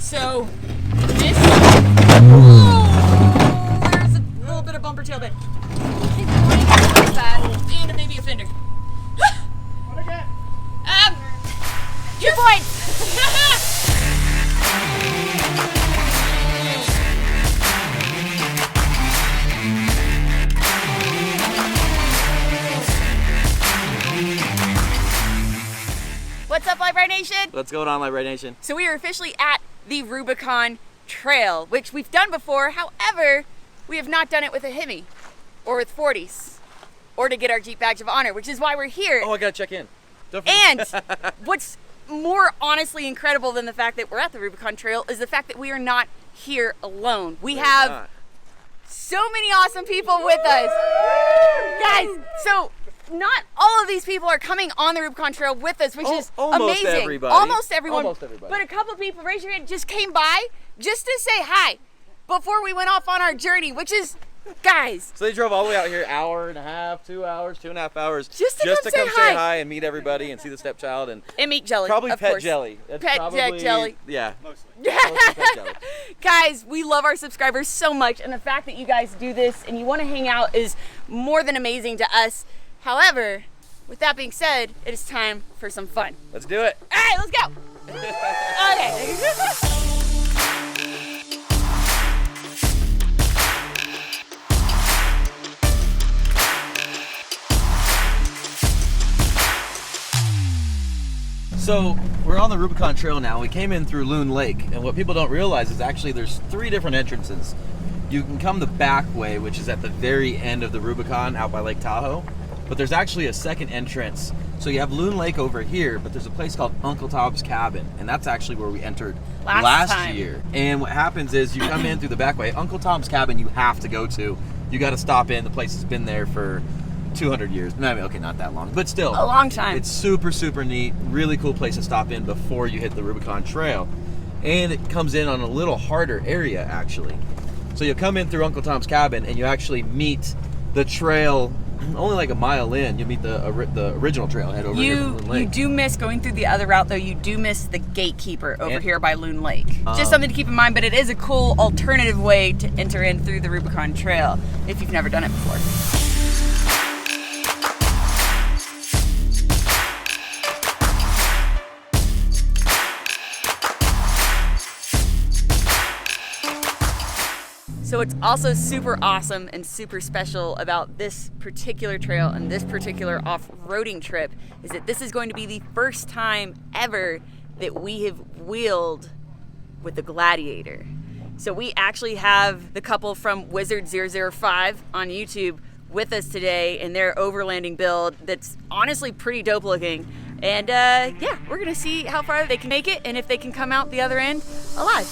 So this, oh, there's a little bit of bumper tail bit. And maybe a fender. What again? 2 points. What's up, Lite Nation? What's going on, Lite Nation? So we are officially at the Rubicon Trail, which we've done before. However, we have not done it with a Hemi or with 40s or to get our Jeep Badge of Honor, which is why we're here. Oh, I gotta check in. And what's more honestly incredible than the fact that we're at the Rubicon Trail is the fact that we are not here alone. We have so many awesome people with us. Guys, so not all of these people are coming on the Rubicon Trail with us, which is almost amazing. Everybody. Almost everyone. Almost everybody. But a couple people, raise your hand, just came by just to say hi before we went off on our journey, which is, guys. So they drove all the way out here, hour and a half, 2 hours, 2.5 hours, just to come say hi and meet everybody and see the stepchild and meet Jelly. Probably of pet course. Jelly. That's pet probably, Jelly. Yeah. Mostly. Mostly pet Jelly. Guys, we love our subscribers so much, and the fact that you guys do this and you want to hang out is more than amazing to us. However, with that being said, it is time for some fun. Let's do it. All right, let's go. Okay. So we're on the Rubicon Trail now. We came in through Loon Lake, and what people don't realize is actually there's 3 different entrances. You can come the back way, which is at the very end of the Rubicon out by Lake Tahoe, but there's actually a second entrance. So you have Loon Lake over here, but there's a place called Uncle Tom's Cabin, and that's actually where we entered last year. And what happens is you come in through the back way. Uncle Tom's Cabin you have to go to. You got to stop in. The place has been there for 200 years. No, I mean, okay, not that long, but still. A long time. It's super, super neat. Really cool place to stop in before you hit the Rubicon Trail. And it comes in on a little harder area, actually. So you'll come in through Uncle Tom's Cabin and you actually meet the trail only like a mile in. You meet the original trailhead over here from Loon Lake. You do miss going through the other route, though. You do miss the gatekeeper over here by Loon Lake. Just something to keep in mind, but it is a cool alternative way to enter in through the Rubicon Trail if you've never done it before. So what's also super awesome and super special about this particular trail and this particular off-roading trip is that this is going to be the first time ever that we have wheeled with the Gladiator. So we actually have the couple from Wizard 005 on YouTube with us today in their overlanding build that's honestly pretty dope looking. And yeah, we're gonna see how far they can make it and if they can come out the other end alive.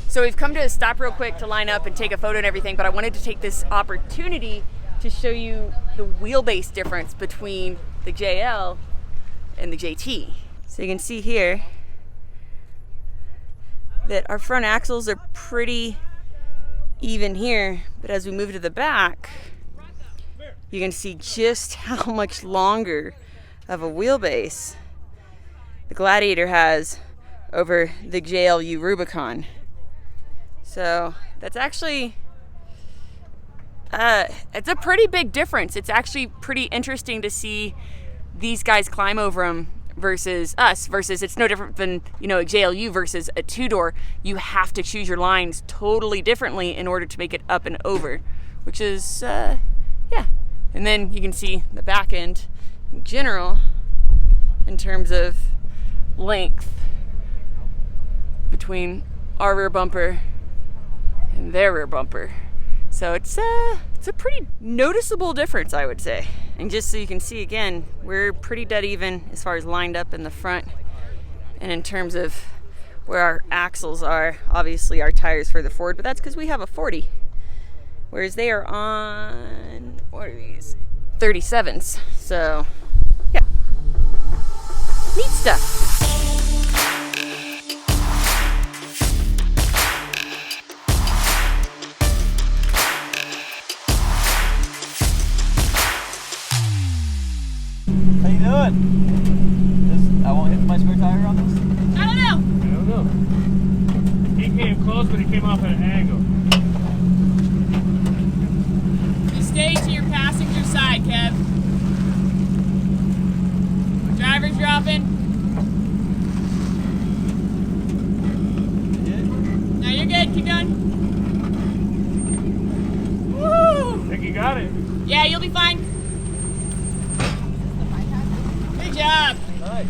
So we've come to a stop real quick to line up and take a photo and everything, but I wanted to take this opportunity to show you the wheelbase difference between the JL and the JT. So you can see here, that our front axles are pretty even here, but as we move to the back, you can see just how much longer of a wheelbase the Gladiator has over the JLU Rubicon. So that's actually, it's a pretty big difference. It's actually pretty interesting to see these guys climb over them versus us, versus it's no different than, you know, a JLU versus a two-door. You have to choose your lines totally differently in order to make it up and over, which is, yeah. And then you can see the back end in general in terms of length between our rear bumper and their rear bumper. So it's a pretty noticeable difference, I would say. And just so you can see again, we're pretty dead even as far as lined up in the front. And in terms of where our axles are, obviously our tires further forward, but that's because we have a 40. Whereas they are on, what are these? 37s. So, yeah. Neat stuff. How you doing? I won't hit my spare tire on this? I don't know. He came close, but he came off at an angle. Just stay to your passenger side, Kev. Driver's dropping. No, you're good. Keep going. Woo! I think you got it. Yeah, you'll be fine. Good job. Nice.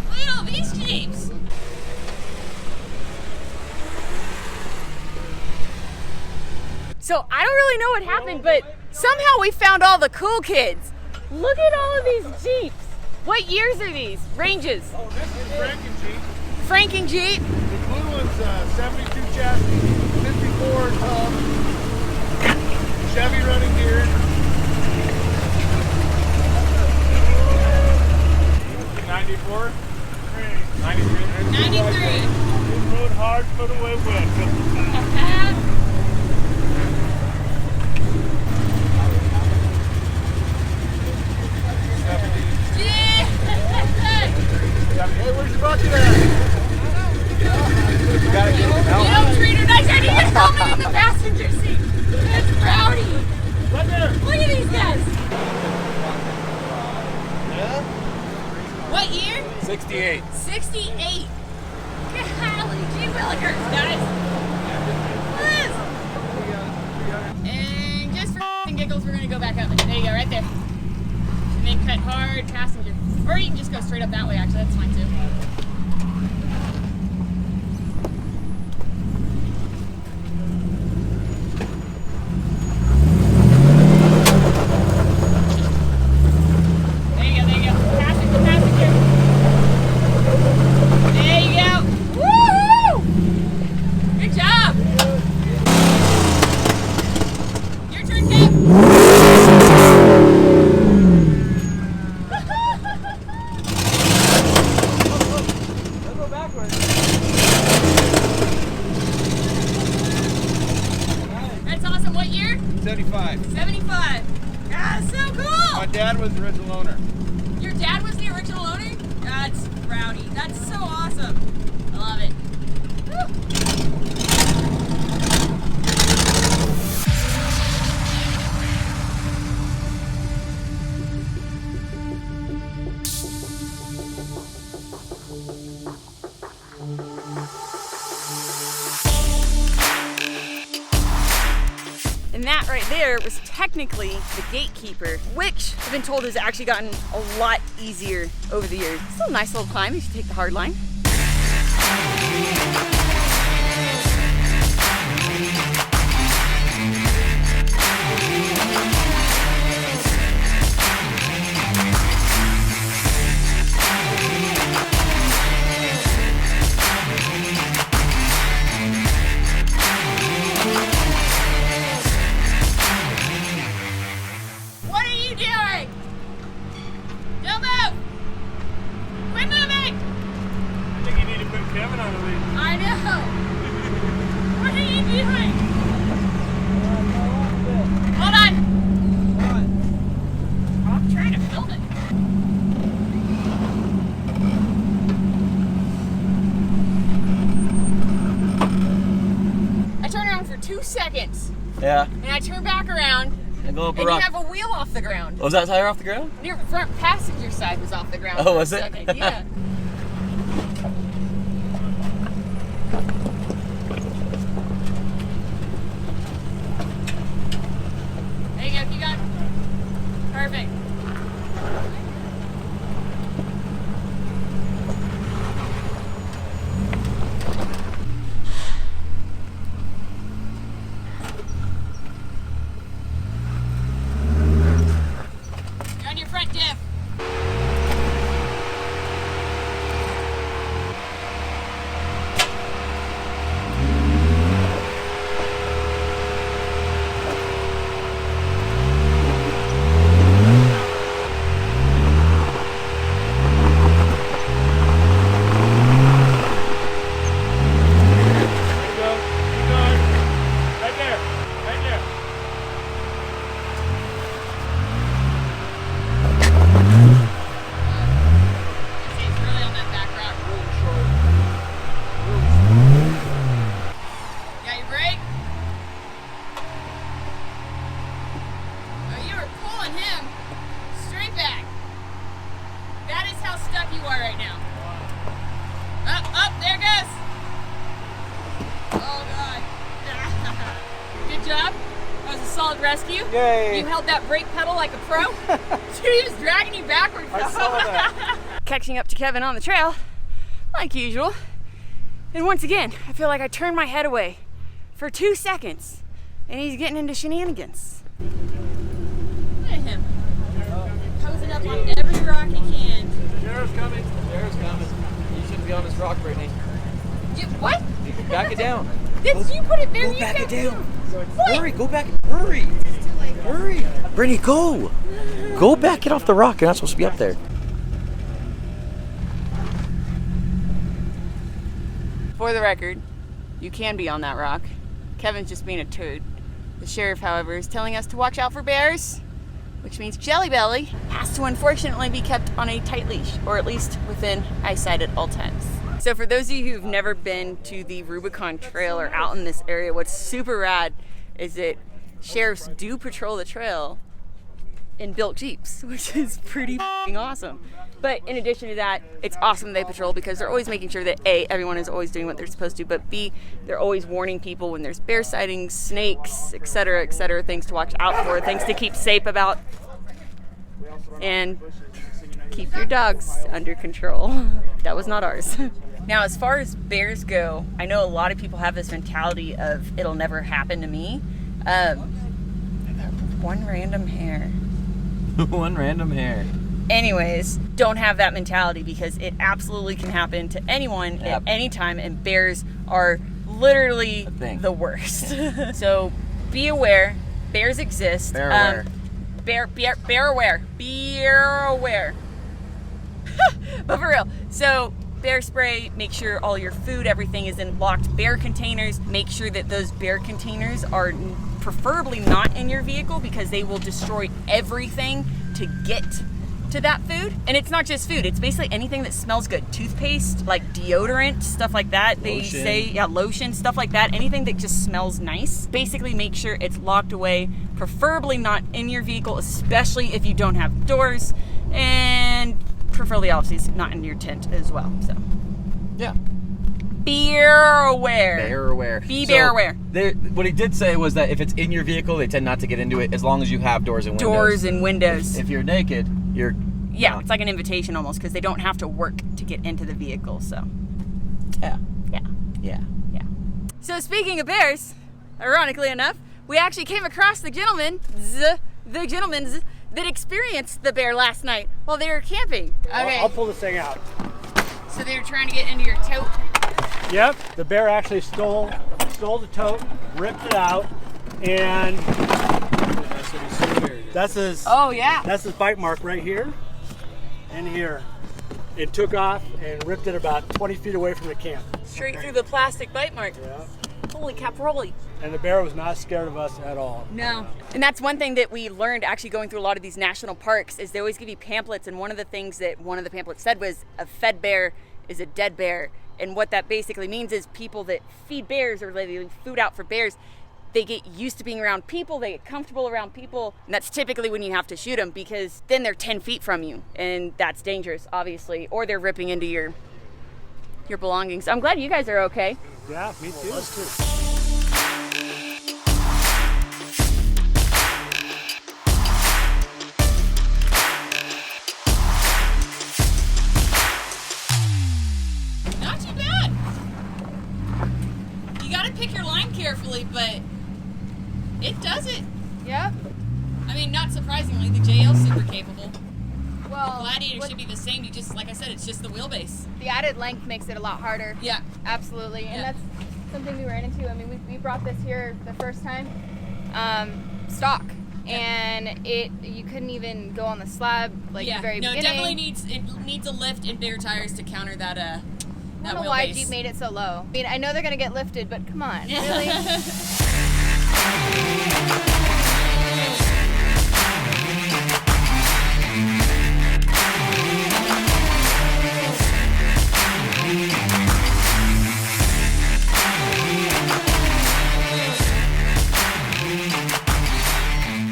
Look at all these Jeeps. So I don't really know what happened, but somehow we found all the cool kids. Look at all of these Jeeps. What years are these? Ranges? Oh, this is Franken Jeep. Franken Jeep. The blue one's 72 chassis, 54 tub, Chevy running gear. 94? 93. 93. Rode hard, put away wet. Hey, where's your bucket at? You gotta get it out. You don't treat her nice. I need to help me in the passenger seat. That's rowdy. Right there. Look at these guys. Yeah? What year? 68. 68. Golly, gee willikers, guys. And just for giggles, we're going to go back up. There you go, right there. And then cut hard passenger. Or you can just go straight up that way, actually. That's fine, too. There you go. Passenger. There you go. Woohoo! Good job. Your turn, Kate. That's awesome. What year? 75. 75. That's so cool. My dad was the original owner. Your dad was the original owner? That's rowdy. That's so awesome. I love it. Woo. And that right there was technically the gatekeeper, which I've been told has actually gotten a lot easier over the years. Still a nice little climb if you take the hard line. What are you doing? Don't move! Quit moving! seconds. Yeah. And I turn back around. And go up a And rock. you have a wheel off the ground. Was that tire off the ground? Your front passenger side was off the ground. Oh, for a was it? second. Yeah. There you go, keep going. Perfect. You're on your front diff. There you go. Keep going. Right there. Right there. It's really on that back rock. Got your brake? Oh, you were pulling him straight back. That is how stuck you are right now. Up, there it goes. Oh, God. Good job. That was a solid rescue. Yay. You held that brake pedal like a pro. He was dragging you backwards. I saw that. Catching up to Kevin on the trail, like usual. And once again, I feel like I turned my head away for 2 seconds, and he's getting into shenanigans. Look at him. Posing up on every rock he can. Sheriff's coming. Sheriff's coming. You shouldn't be on this rock, Brittany. What? Back it down. Did you put it there? Go You back it kept- down. What? Hurry, go back. Hurry. Hurry. Brittany, go. Go back it off the rock. You're not supposed to be up there. For the record, you can be on that rock. Kevin's just being a toad. The sheriff, however, is telling us to watch out for bears, which means Jelly Belly has to unfortunately be kept on a tight leash, or at least within eyesight at all times. So for those of you who've never been to the Rubicon Trail or out in this area, what's super rad is that sheriffs do patrol the trail in built Jeeps, which is pretty f***ing awesome. But in addition to that, it's awesome they patrol because they're always making sure that A, everyone is always doing what they're supposed to, but B, they're always warning people when there's bear sightings, snakes, etc., things to watch out for, things to keep safe about, and keep your dogs under control. That was not ours. Now, as far as bears go, I know a lot of people have this mentality of it'll never happen to me. One random hair. One random hair. Anyways, don't have that mentality because it absolutely can happen to anyone at any time, and bears are literally the worst. So be aware, bears exist. Bear aware. Bear aware. Bear aware. But for real, so bear spray, make sure all your food, everything is in locked bear containers. Make sure that those bear containers are preferably not in your vehicle because they will destroy everything to get to that food. And it's not just food, it's basically anything that smells good. Toothpaste, like deodorant, stuff like that. They say, lotion, stuff like that. Anything that just smells nice. Basically make sure it's locked away, preferably not in your vehicle, especially if you don't have doors, and preferably obviously not in your tent as well. So Yeah. bear aware. Bear aware. Be bear aware. What he did say was that if it's in your vehicle, they tend not to get into it as long as you have doors and windows. Doors and windows. If you're naked, you're... Yeah, it's like an invitation almost because they don't have to work to get into the vehicle. So Yeah. yeah. Yeah. Yeah. So speaking of bears, ironically enough, we actually came across the gentlemen that experienced the bear last night while they were camping. Okay. I'll pull this thing out. So they were trying to get into your tote. Yep, the bear actually stole the tote, ripped it out, and that's his bite mark right here and here. It took off and ripped it about 20 feet away from the camp. Straight through the plastic bite mark. Yeah. Holy caproli. And the bear was not scared of us at all. No. And that's one thing that we learned actually going through a lot of these national parks is they always give you pamphlets, and one of the things that one of the pamphlets said was a fed bear is a dead bear. And what that basically means is people that feed bears or lay food out for bears, they get used to being around people, they get comfortable around people, and that's typically when you have to shoot them, because then they're 10 feet from you, and that's dangerous, obviously, or they're ripping into your belongings. I'm glad you guys are okay. Yeah, me too. Us too. Not too bad. You gotta pick your line carefully, but it does it. Yep. I mean, not surprisingly, the JL's super capable. Well, Gladiator should be the same. You just, like I said, it's just the wheelbase. the added length makes it a lot harder. Yeah. Absolutely. And Yeah. that's something we ran into. I mean, we brought this here the first time, stock. And you couldn't even go on the slab like the very beginning. No, it definitely needs a lift and bigger tires to counter that I don't know why Jeep made it so low. I mean, I know they're gonna get lifted, but come on, really?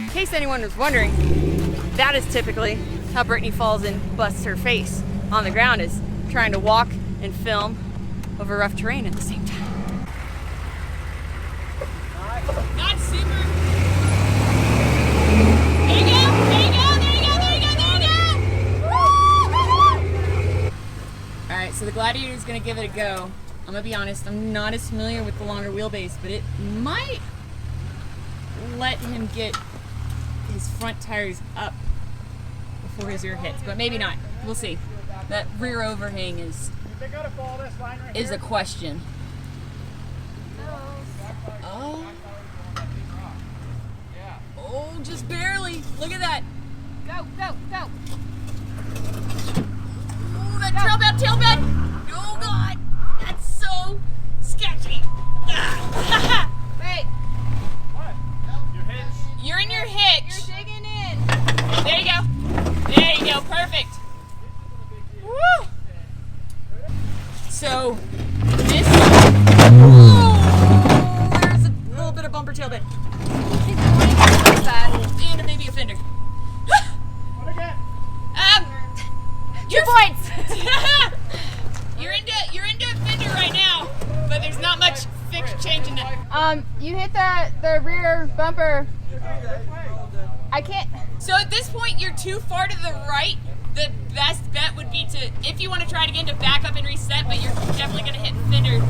In case anyone was wondering, that is typically how Brittany falls and busts her face on the ground, is trying to walk and film over rough terrain at the same time. Not super. There you go, there you go, there you go, there you go, there you go! Alright, so the Gladiator is going to give it a go. I'm going to be honest, I'm not as familiar with the longer wheelbase, but it might let him get his front tires up before his rear hits, but maybe not. We'll see. That rear overhang is a question. Oh, just barely. Look at that. Go, go, go. Oh, that tail bed. Oh God, that's so sketchy. Wait, You're in your hitch. you're digging in. There you go. There you go. Perfect. Woo! So this. Oh, there's a little bit of bumper tail bit. And maybe a fender. Two points. You're into a fender right now, but there's not much fix changing it. You hit the rear bumper. I can't. So at this point, you're too far to the right. The best bet would be to, if you want to try it again, to back up and reset, but you're definitely going to hit fender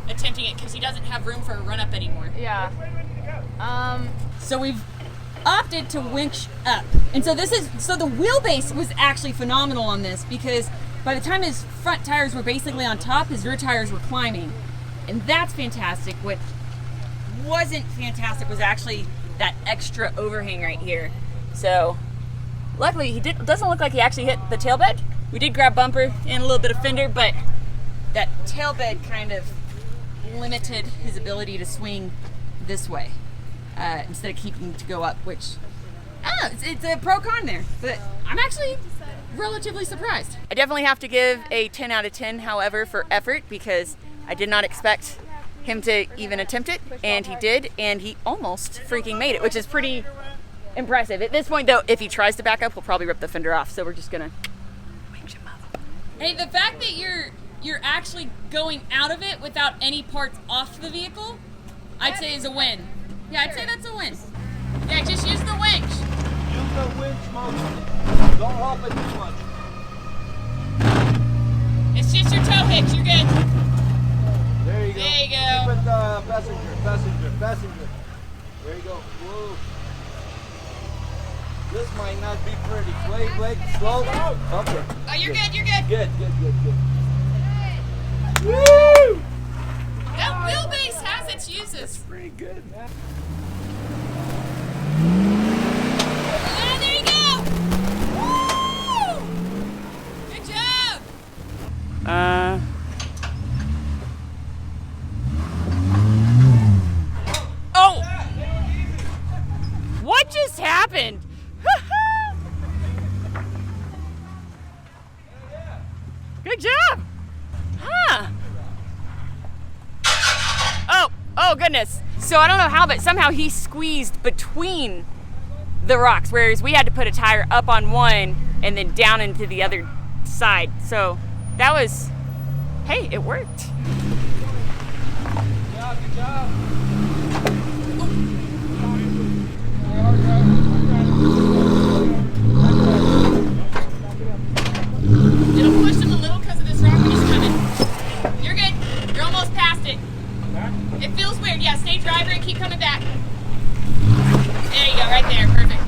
attempting it because he doesn't have room for a run up anymore. Yeah. So we've opted to winch up. And so the wheelbase was actually phenomenal on this, because by the time his front tires were basically on top, his rear tires were climbing. And that's fantastic. What wasn't fantastic was actually that extra overhang right here. So luckily doesn't look like he actually hit the tail bed. We did grab bumper and a little bit of fender, but that tail bed kind of limited his ability to swing this way. Instead of keeping to go up, which it's a pro con there, but I'm actually relatively surprised. I definitely have to give a 10 out of 10, however, for effort, because I did not expect him to even attempt it, and he did, and he almost freaking made it, which is pretty impressive. At this point, though, if he tries to back up, he'll probably rip the fender off, so we're just gonna winch him up. Hey, the fact that you're actually going out of it without any parts off the vehicle, I'd say is a win. Yeah, I'd say that's a win. Yeah, just use the winch. Use the winch motion. Don't help it too much. It's just your tow hitch. You're good. There you go. There you go. Keep it passenger. There you go. Whoa. This might not be pretty. Wait, slow. Bumper. Oh, you're good. You're good. Good. Woo! That wheelbase has its uses. Pretty good. Ah, there you go. Woo! Good job. Oh! What just happened? Good job. Huh. Oh, Oh goodness. So I don't know how, but somehow he squeezed between the rocks, whereas we had to put a tire up on one and then down into the other side. So that was, hey, it worked. Good job. It'll push him a little because of this rock when he's coming. You're good. You're almost past it. It feels weird. Yeah, stay driver and keep coming back. There you go, right there. Perfect.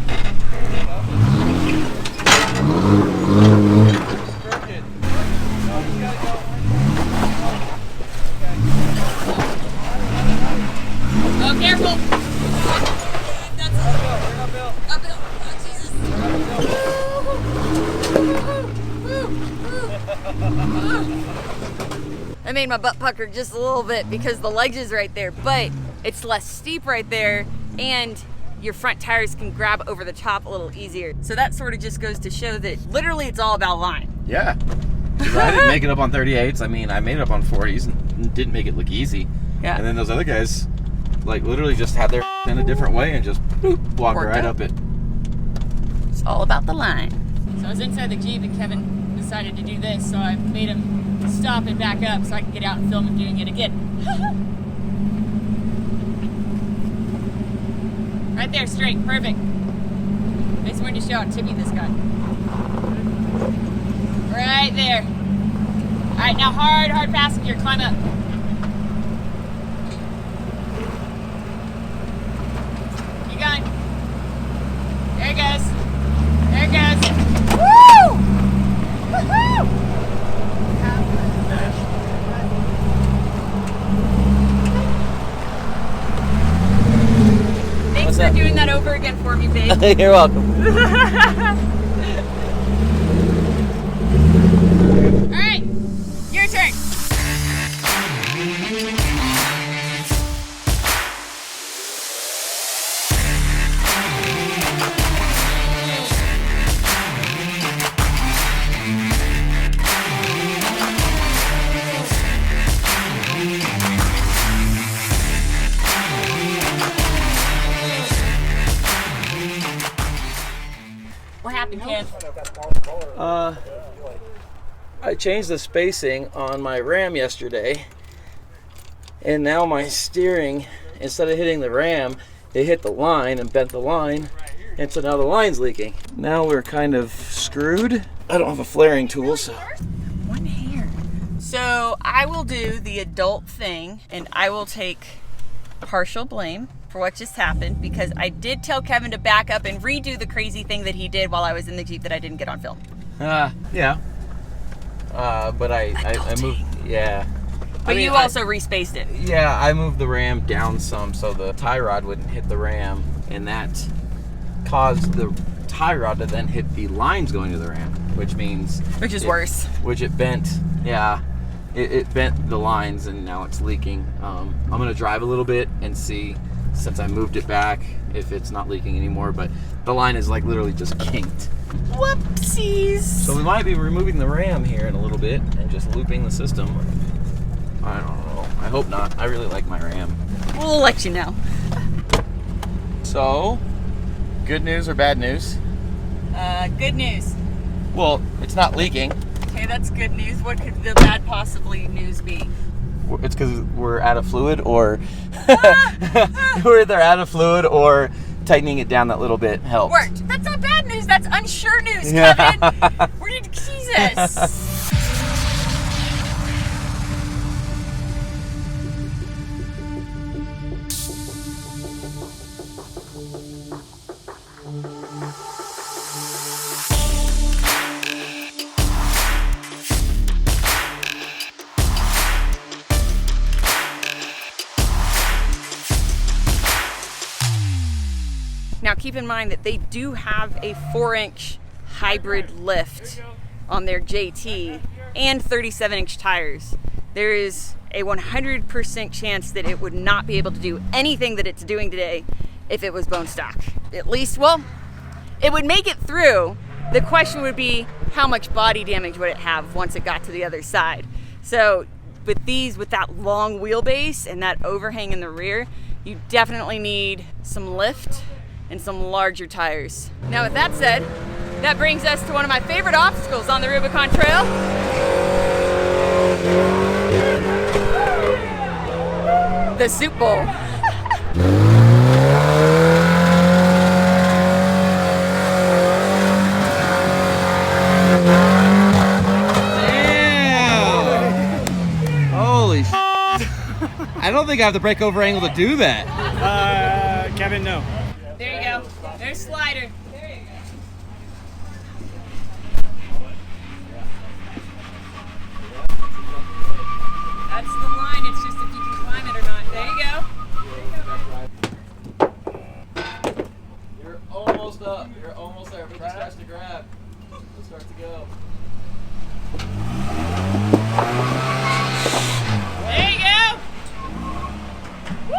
Oh, careful. That's uphill. Oh, Jesus. I made my butt pucker just a little bit because the ledge is right there, but it's less steep right there, and your front tires can grab over the top a little easier. So that sort of just goes to show that literally it's all about line. Yeah. 'Cause I didn't make it up on 38s. I mean, I made it up on 40s and didn't make it look easy. Yeah. And then those other guys, like, literally just had their in a different way and just boop, walked Worked right out. up it. It's all about the line. So I was inside the Jeep and Kevin decided to do this, so I made him stop and back up so I could get out and film him doing it again. Right there, straight, perfect. Nice one to show how tippy this guy. Right there. All right, now hard passenger, climb up. Keep going. There it goes. There it goes. Woo! Woohoo! Thanks for doing that over again for me, babe. You're welcome. All right, your turn. What happened, Ken? I changed the spacing on my Ram yesterday, and now my steering, instead of hitting the Ram, it hit the line and bent the line, and so now the line's leaking. Now we're kind of screwed. I don't have a flaring tool, so. One hair. So I will do the adult thing, and I will take partial blame for what just happened, because I did tell Kevin to back up and redo the crazy thing that he did while I was in the Jeep that I didn't get on film. Yeah. But I moved, yeah. But you also respaced it. Yeah, I moved the Ram down some so the tie rod wouldn't hit the Ram, and that caused the tie rod to then hit the lines going to the Ram, which means... Which is worse. Which it bent, yeah. It bent the lines, and now it's leaking. I'm going to drive a little bit and see, since I moved it back, if it's not leaking anymore, but the line is like literally just kinked. Whoopsies. So we might be removing the Ram here in a little bit and just looping the system. I don't know. I hope not. I really like my Ram. We'll let you know. So, good news or bad news? Good news. Well, it's not leaking. Okay, that's good news. What could the bad possibly news be? It's because we're out of fluid, or we're either out of fluid or tightening it down that little bit helps. Worked. That's not bad news. That's unsure news, Kevin. Where did Jesus? Now keep in mind that they do have a 4-inch hybrid lift on their JT and 37-inch tires. There is a 100% chance that it would not be able to do anything that it's doing today if it was bone stock. At least, well, it would make it through. The question would be, how much body damage would it have once it got to the other side? So But these, with that long wheelbase and that overhang in the rear, you definitely need some lift and some larger tires. Now with that said, that brings us to one of my favorite obstacles on the Rubicon Trail. The soup bowl. I don't think I have the brake over angle to do that. Kevin, no. There you go. There's slider. There you go. That's the line. It's just if you can climb it or not. There you go. You're almost up. You're almost there. Everything starts to grab. It starts to go. There you go. Woo!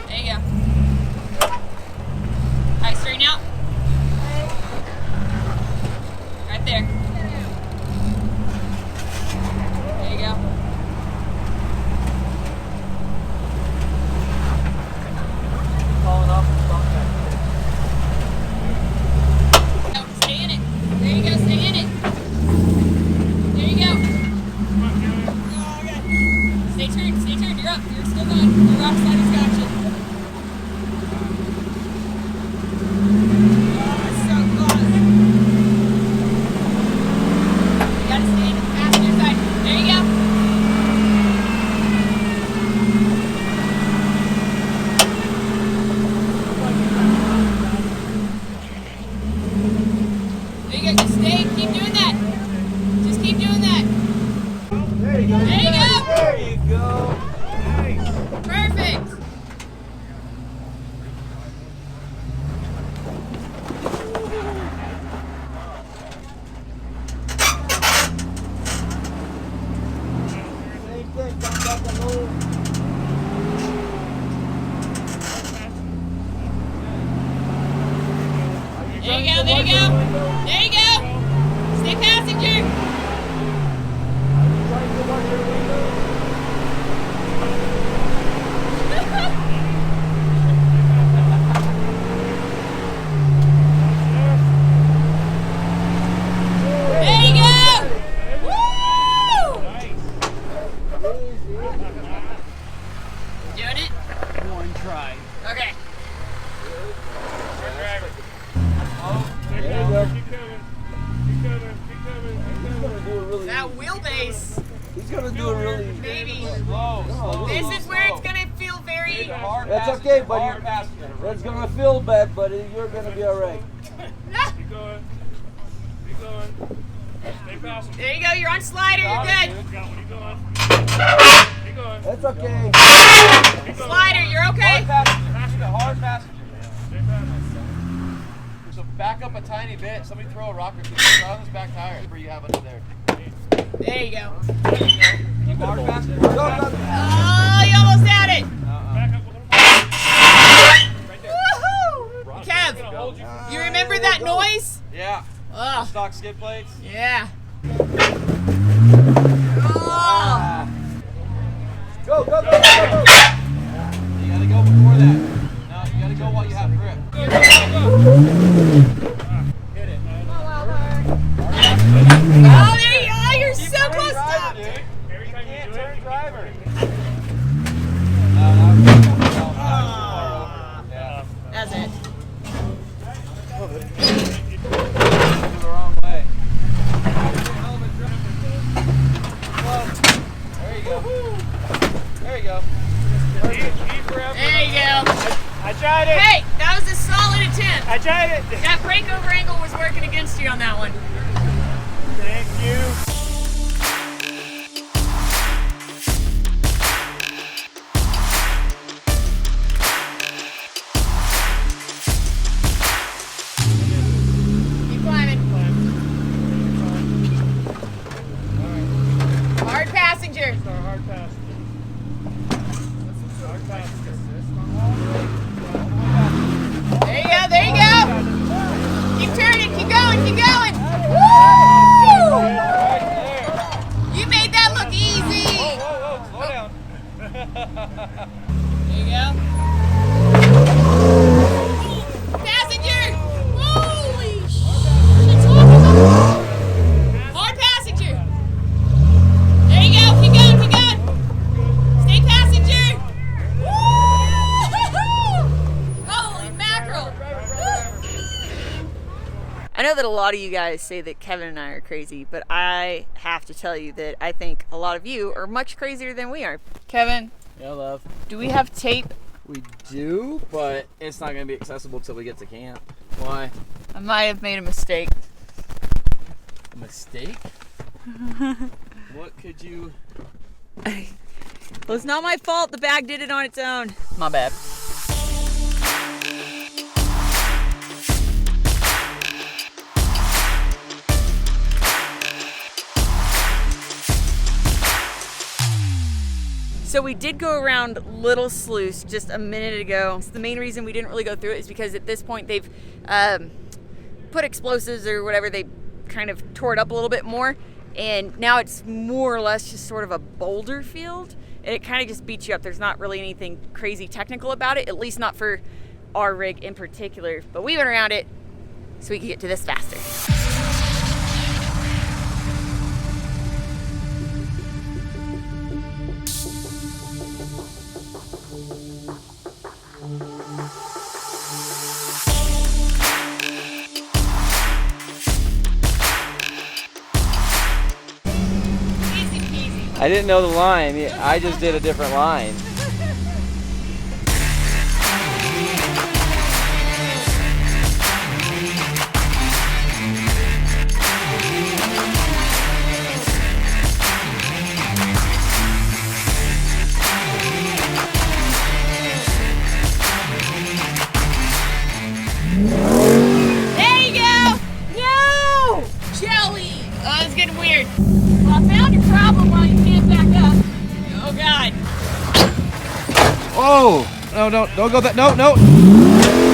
There you go. All right, straighten out. Right there. There you go. Falling off the No, stay in it. There you go, stay in it. There you go. Oh, okay. Stay tuned, you're up. You're still going. The rock slider's got you. Oh, it's so close. You gotta stay in the passenger side. There you go. There you go, just stay, keep doing that. Just keep doing that. There you go. There you go. There you go. Nice. Perfect. Same thing. Come back and move. There you go, there you go. There you go. Stay passenger. Trying to watch your window. There you go. Woo! Doing it? One try. Okay. There you go. That wheelbase, He's gonna do a really. baby. No, This is where it's gonna feel very. That's okay, buddy. That's gonna feel bad, buddy. You're gonna be alright. There you go. You're on slider. You're good. That's okay. Slider. You're okay. Hard passenger. So back up a tiny bit. Somebody throw a rock or two. Throw on this back tire where you have under there. There you go. Keep hard passenger. Go, go. Oh, you almost had it. Woohoo! Kev, you remember that noise? Yeah. Oh, Stock skid plates. yeah. Oh. Go, go, go, go, go. You gotta go before that. No, you gotta go while you have grip. Hit it. Oh, there you are. You're so close to it. Dude. You can't turn driver. That's it. The wrong way. There you go. There you go. There you go. I tried it. Hey, that was a solid attempt. I tried it. That brake over angle was working against you on that one. Thank you. Keep climbing. Hard passenger. Hard pass. Hard pass. There you go. There you go. lot of you guys say that Kevin and I are crazy, but I have to tell you that I think a lot of you are much crazier than we are. Kevin, Yeah, love. do we have tape? We do, but it's not going to be accessible till we get to camp. Why? I might have made a mistake. A mistake? What could you... Well, it's not my fault. The bag did it on its own. My bad. So we did go around Little Sluice just a minute ago. So the main reason we didn't really go through it is because at this point they've put explosives or whatever, they kind of tore it up a little bit more. And now it's more or less just sort of a boulder field. And it kind of just beats you up. There's not really anything crazy technical about it, at least not for our rig in particular. But we went around it so we could get to this faster. I didn't know the line. I just did a different line. There you go! No! Jelly! Oh, it's getting weird. Well, I found your problem while you can't back up. Oh, God. Oh! No, don't go that. No, no!